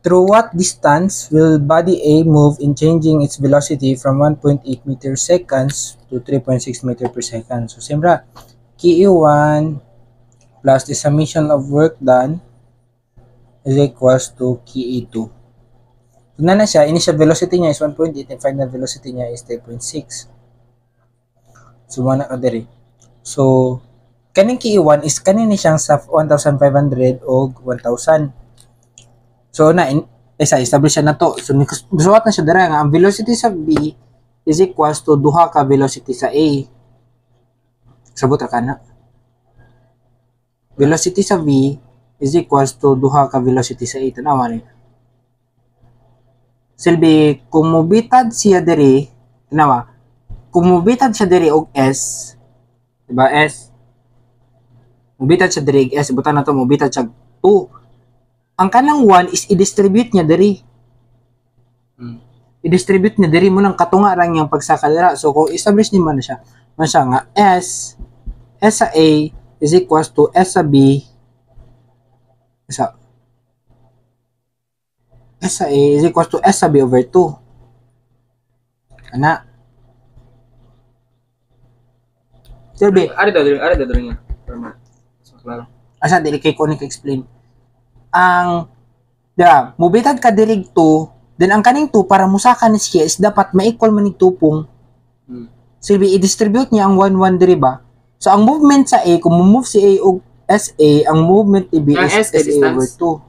Through what distance will body A move in changing its velocity from 1.8 meter seconds to 3.6 meter per second? So, siyempre, KE1 plus the summation of work done is equals to KE2. So, na siya, initial velocity niya is 1.8 and final velocity niya is 3.6. So, mana ka diri. So, kaning KE1 is kanini siyang sa 1,500 o 1,000. So, establish na to. So, suwat na siya dara nga ang velocity sa B is equals to duha ka velocity sa A. Sabot ka na. Velocity sa V is equals to duha ka velocity sa A. Tanawa ni. Silbi, kung mubitad siya diri, tanawa, kung mubitad siya diri og S, diba S? Mubitad siya diri og S, buta na to, mubitad siya 2. Ang kanang 1 is i-distribute niya diri. I-distribute niya diri mo nang katunga lang yung pagsakadara. So, kung establish niyo man siya nga S sa A is equals to S sa B S sa A is equals to S sa B over 2. Ana. Silbi. Ada dulu niya. Asa, dili kay ko explain. Ang mubitad ka dirig 2, then ang kaning 2 para musaka ni siya is dapat ma-equal man ning tupong. Silbi i-distribute niya ang 1 diri ba? So ang movement sa A, kung move si A og SA, ang movement ni B is SA over 2.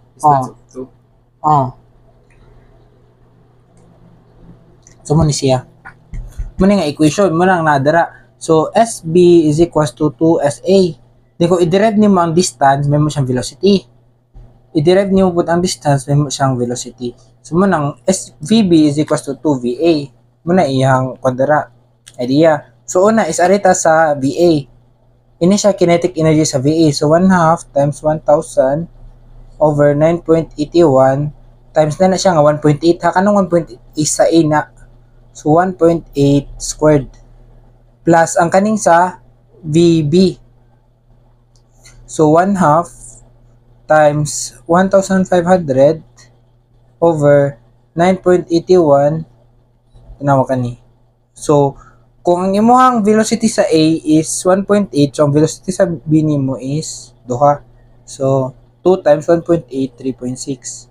So mo ni siya. Mo nga equation mo nang nadara. So SB is equals to 2SA. Then kung i-derive niyo mo ang distance, may mo siyang velocity. I-derive niyo po ang distance, may mo siyang velocity. So, munang VB is equals to 2VA. Muna iyang kwadra. Idea. So, una is arita sa VA. Initial kinetic energy sa VA. So, 1/2 times 1,000 over 9.81 times na siya nga 1.8. Ha, kanong 1.8 is sa A na. So, 1.8 squared. Plus, ang kaning sa VB. So, 1/2 times 1,500 over 9.81 tanawa kani. So, kung ang imuhang velocity sa A is 1.8, so ang velocity sa B nimo is 2. So, 2 times 1.8, 3.6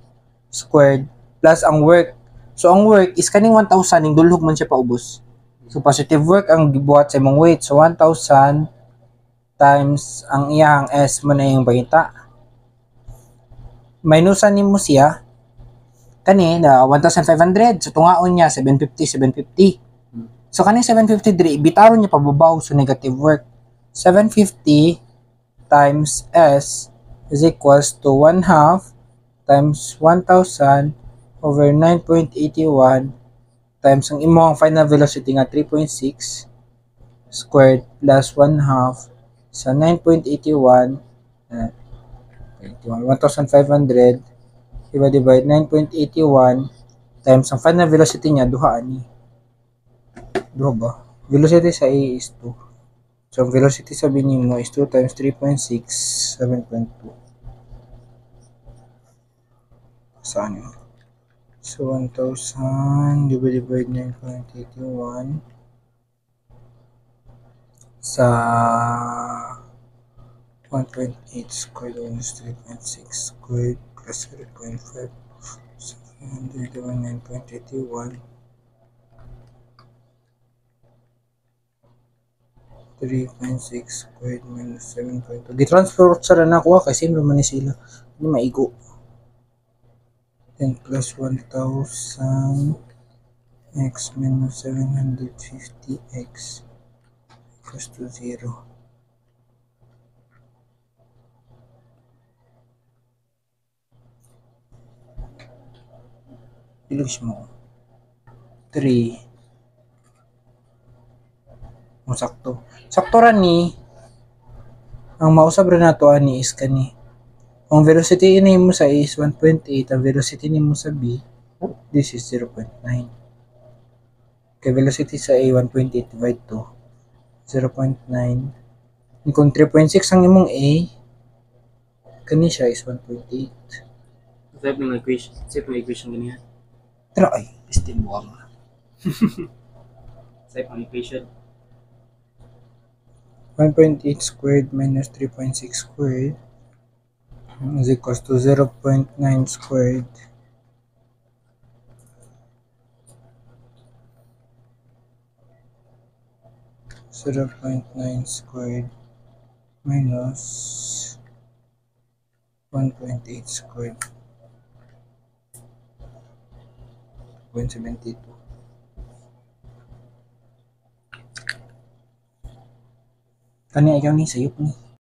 squared plus ang work. So, ang work is kaning 1,000, ning dulhog man siya paubos. So, positive work ang gibuhat sa imong weight. So, 1,000 times ang iyang S mo na yung bagita. Minusan nimo siya kani na 1,500, so tungaon niya 750. So kani 750 diri bitaron niya pababaw, so negative work. 750 times S is equals to 1/2 times 1,000 over 9.81 times ang imong final velocity nga 3.6 squared plus 1/2 sa 9.81 1,500 divided by 9.81 times ang final velocity niya duha ani. Duha ba? Velocity sa A is 2. So ang velocity sa B nimo is 2 times 3.6, 7.2. Saan yun? So 1,000 divided by 9.81 sa 1.8 squared minus 3.6 squared plus 3.5 700 divided by 9.81 3.6 squared minus 7.2. Di-transfer sa na nakuha kasi naman ni sila. Hindi maigo. 10 plus 1,000 x minus 750 x equals to 0. Ilugs mo 3 sakto ra ni ang mausab ra nato ani is kani ang velocity ini mo sa A is 1.8, ang velocity nimo sa B this is 0.9. Kay velocity sa A 1.8 divide to 0.9. Kung 3.6 ang imong A kani siya is 1.8. Type ng equation. Type ng equation ganyan. Pero ay, pistin mo nga. Type ng equation. 1.8 squared minus 3.6 squared is equals to 0.9 squared minus 1.8 squared 0.72. Kani ikaw ni sayop ni.